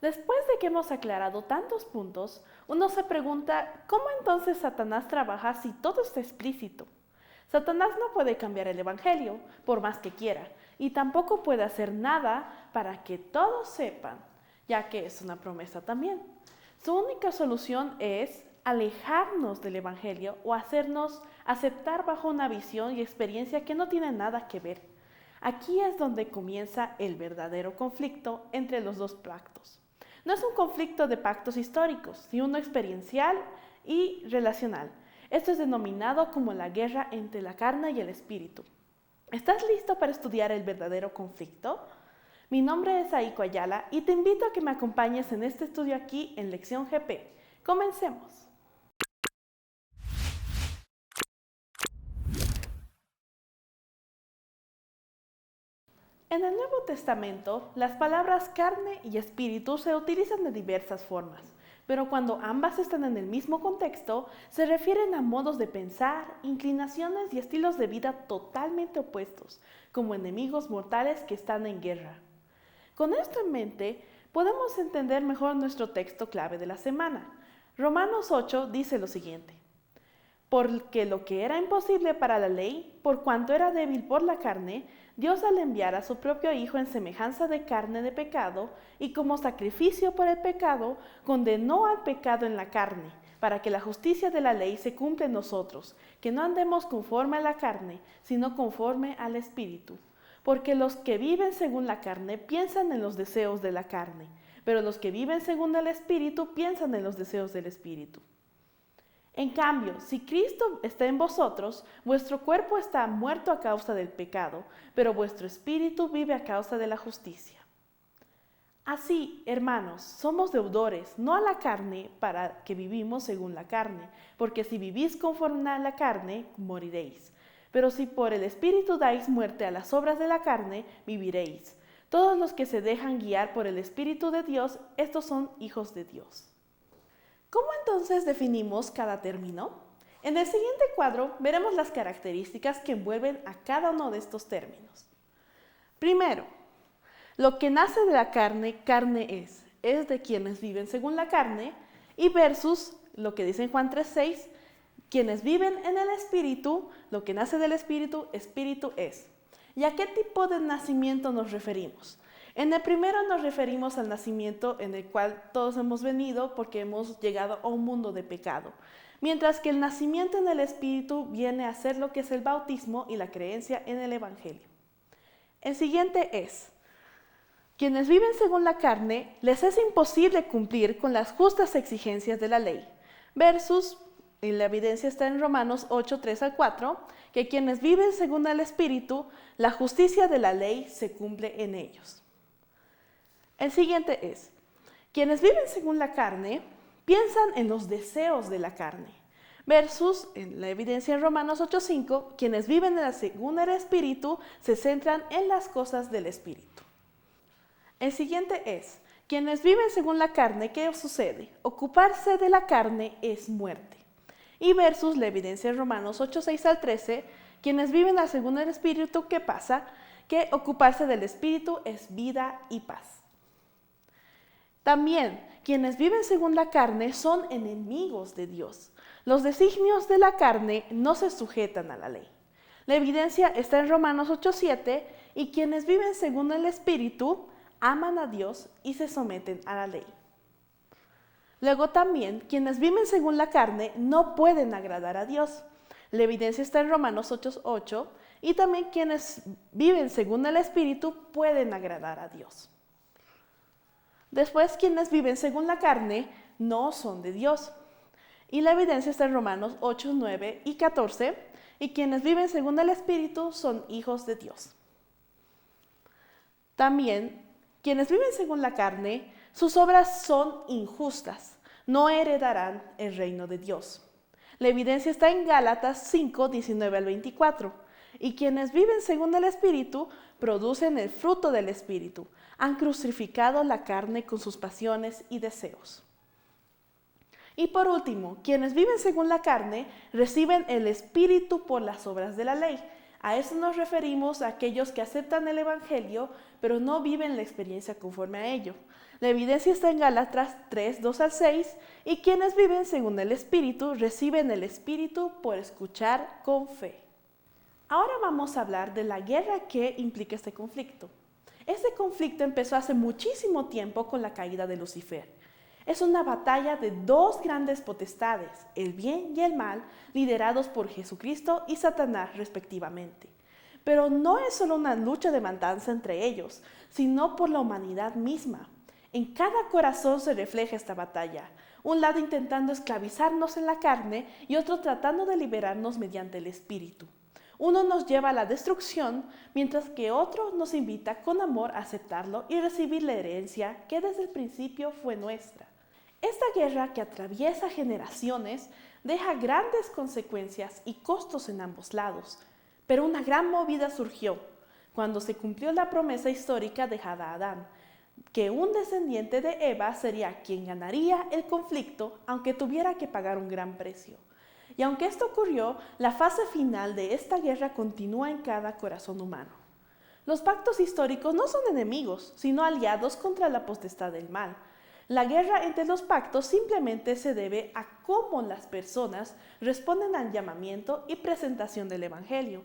Después de que hemos aclarado tantos puntos, uno se pregunta, ¿cómo entonces Satanás trabaja si todo está explícito? Satanás no puede cambiar el Evangelio, por más que quiera, y tampoco puede hacer nada para que todos sepan, ya que es una promesa también. Su única solución es alejarnos del Evangelio o hacernos aceptar bajo una visión y experiencia que no tienen nada que ver. Aquí es donde comienza el verdadero conflicto entre los dos pactos. No es un conflicto de pactos históricos, sino uno experiencial y relacional. Esto es denominado como la guerra entre la carne y el espíritu. ¿Estás listo para estudiar el verdadero conflicto? Mi nombre es Aiko Ayala y te invito a que me acompañes en este estudio aquí en Lección GP. Comencemos. En el Nuevo Testamento, las palabras carne y espíritu se utilizan de diversas formas, pero cuando ambas están en el mismo contexto, se refieren a modos de pensar, inclinaciones y estilos de vida totalmente opuestos, como enemigos mortales que están en guerra. Con esto en mente, podemos entender mejor nuestro texto clave de la semana. Romanos 8 dice lo siguiente: porque lo que era imposible para la ley, por cuanto era débil por la carne, Dios al enviar a su propio Hijo en semejanza de carne de pecado, y como sacrificio por el pecado, condenó al pecado en la carne, para que la justicia de la ley se cumpla en nosotros, que no andemos conforme a la carne, sino conforme al Espíritu. Porque los que viven según la carne piensan en los deseos de la carne, pero los que viven según el Espíritu piensan en los deseos del Espíritu. En cambio, si Cristo está en vosotros, vuestro cuerpo está muerto a causa del pecado, pero vuestro espíritu vive a causa de la justicia. Así, hermanos, somos deudores, no a la carne, para que vivimos según la carne, porque si vivís conforme a la carne, moriréis. Pero si por el espíritu dais muerte a las obras de la carne, viviréis. Todos los que se dejan guiar por el Espíritu de Dios, estos son hijos de Dios. ¿Cómo entonces definimos cada término? En el siguiente cuadro veremos las características que envuelven a cada uno de estos términos. Primero, lo que nace de la carne, carne es de quienes viven según la carne, y versus lo que dice en Juan 3:6, quienes viven en el Espíritu, lo que nace del Espíritu, Espíritu es. ¿Y a qué tipo de nacimiento nos referimos? En el primero nos referimos al nacimiento en el cual todos hemos venido porque hemos llegado a un mundo de pecado, mientras que el nacimiento en el Espíritu viene a ser lo que es el bautismo y la creencia en el Evangelio. El siguiente es: quienes viven según la carne, les es imposible cumplir con las justas exigencias de la ley, versus, y la evidencia está en Romanos 8, 3-4, que quienes viven según el Espíritu, la justicia de la ley se cumple en ellos. El siguiente es: quienes viven según la carne, piensan en los deseos de la carne, versus, en la evidencia en Romanos 8:5, quienes viven según el Espíritu se centran en las cosas del Espíritu. El siguiente es: quienes viven según la carne, ¿qué sucede? Ocuparse de la carne es muerte. Y versus la evidencia en Romanos 8:6-13, quienes viven según el Espíritu, ¿qué pasa? Que ocuparse del Espíritu es vida y paz. También, quienes viven según la carne son enemigos de Dios. Los designios de la carne no se sujetan a la ley. La evidencia está en Romanos 8:7, y quienes viven según el Espíritu aman a Dios y se someten a la ley. Luego también, quienes viven según la carne no pueden agradar a Dios. La evidencia está en Romanos 8:8, y también quienes viven según el Espíritu pueden agradar a Dios. Después, quienes viven según la carne no son de Dios. Y la evidencia está en Romanos 8, 9 y 14. Y quienes viven según el Espíritu son hijos de Dios. También, quienes viven según la carne, sus obras son injustas. No heredarán el reino de Dios. La evidencia está en Gálatas 5, 19-24. Y quienes viven según el Espíritu producen el fruto del Espíritu. Han crucificado la carne con sus pasiones y deseos. Y por último, quienes viven según la carne reciben el Espíritu por las obras de la ley. A eso nos referimos a aquellos que aceptan el Evangelio, pero no viven la experiencia conforme a ello. La evidencia está en Gálatas 3, 2 al 6, y quienes viven según el Espíritu reciben el Espíritu por escuchar con fe. Ahora vamos a hablar de la guerra que implica este conflicto. Este conflicto empezó hace muchísimo tiempo con la caída de Lucifer. Es una batalla de dos grandes potestades, el bien y el mal, liderados por Jesucristo y Satanás respectivamente. Pero no es solo una lucha de matanza entre ellos, sino por la humanidad misma. En cada corazón se refleja esta batalla, un lado intentando esclavizarnos en la carne y otro tratando de liberarnos mediante el Espíritu. Uno nos lleva a la destrucción, mientras que otro nos invita con amor a aceptarlo y recibir la herencia que desde el principio fue nuestra. Esta guerra que atraviesa generaciones deja grandes consecuencias y costos en ambos lados, pero una gran movida surgió cuando se cumplió la promesa histórica dejada a Adán, que un descendiente de Eva sería quien ganaría el conflicto, aunque tuviera que pagar un gran precio. Y aunque esto ocurrió, la fase final de esta guerra continúa en cada corazón humano. Los pactos históricos no son enemigos, sino aliados contra la potestad del mal. La guerra entre los pactos simplemente se debe a cómo las personas responden al llamamiento y presentación del Evangelio.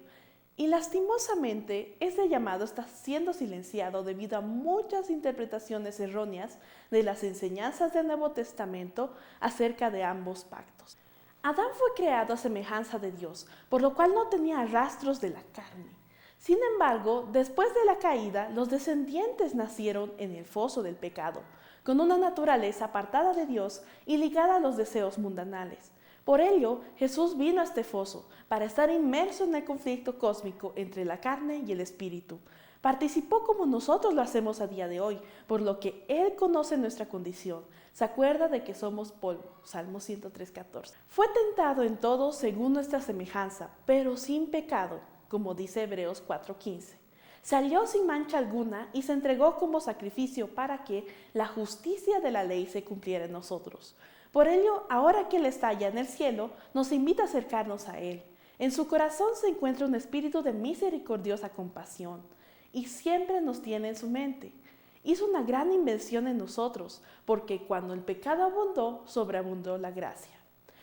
Y lastimosamente, este llamado está siendo silenciado debido a muchas interpretaciones erróneas de las enseñanzas del Nuevo Testamento acerca de ambos pactos. Adán fue creado a semejanza de Dios, por lo cual no tenía rastros de la carne. Sin embargo, después de la caída, los descendientes nacieron en el foso del pecado, con una naturaleza apartada de Dios y ligada a los deseos mundanales. Por ello, Jesús vino a este foso para estar inmerso en el conflicto cósmico entre la carne y el espíritu. Participó como nosotros lo hacemos a día de hoy, por lo que Él conoce nuestra condición. Se acuerda de que somos polvo. Salmo 103:14. Fue tentado en todo según nuestra semejanza, pero sin pecado, como dice Hebreos 4:15. Salió sin mancha alguna y se entregó como sacrificio para que la justicia de la ley se cumpliera en nosotros. Por ello, ahora que Él está allá en el cielo, nos invita a acercarnos a Él. En su corazón se encuentra un espíritu de misericordiosa compasión y siempre nos tiene en su mente. Hizo una gran invención en nosotros, porque cuando el pecado abundó, sobreabundó la gracia.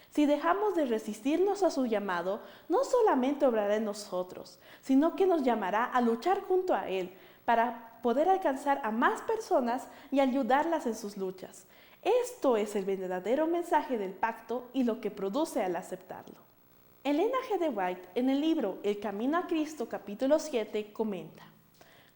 Si dejamos de resistirnos a su llamado, no solamente obrará en nosotros, sino que nos llamará a luchar junto a Él para poder alcanzar a más personas y ayudarlas en sus luchas. Esto es el verdadero mensaje del pacto y lo que produce al aceptarlo. Elena G. de White, en el libro El Camino a Cristo, capítulo 7, comenta: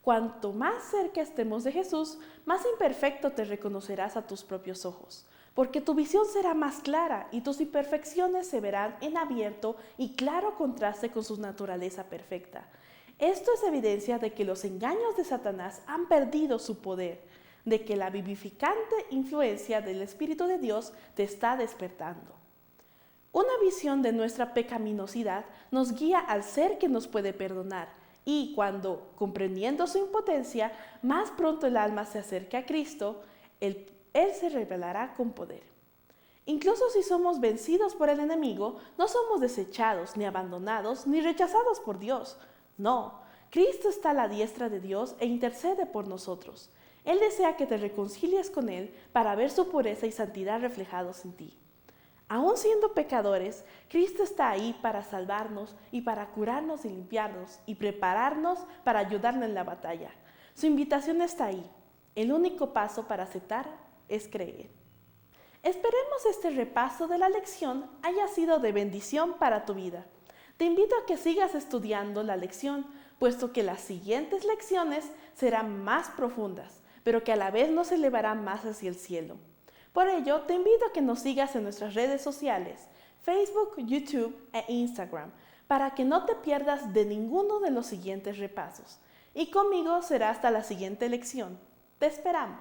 cuanto más cerca estemos de Jesús, más imperfecto te reconocerás a tus propios ojos, porque tu visión será más clara y tus imperfecciones se verán en abierto y claro contraste con su naturaleza perfecta. Esto es evidencia de que los engaños de Satanás han perdido su poder, de que la vivificante influencia del Espíritu de Dios te está despertando. Una visión de nuestra pecaminosidad nos guía al ser que nos puede perdonar, y cuando, comprendiendo su impotencia, más pronto el alma se acerque a Cristo, Él se revelará con poder. Incluso si somos vencidos por el enemigo, no somos desechados, ni abandonados, ni rechazados por Dios. No, Cristo está a la diestra de Dios e intercede por nosotros. Él desea que te reconcilies con Él para ver su pureza y santidad reflejados en ti. Aún siendo pecadores, Cristo está ahí para salvarnos y para curarnos y limpiarnos y prepararnos para ayudarnos en la batalla. Su invitación está ahí. El único paso para aceptar es creer. Esperemos este repaso de la lección haya sido de bendición para tu vida. Te invito a que sigas estudiando la lección, puesto que las siguientes lecciones serán más profundas, pero que a la vez nos elevarán más hacia el cielo. Por ello, te invito a que nos sigas en nuestras redes sociales, Facebook, YouTube e Instagram, para que no te pierdas de ninguno de los siguientes repasos. Y conmigo será hasta la siguiente lección. Te esperamos.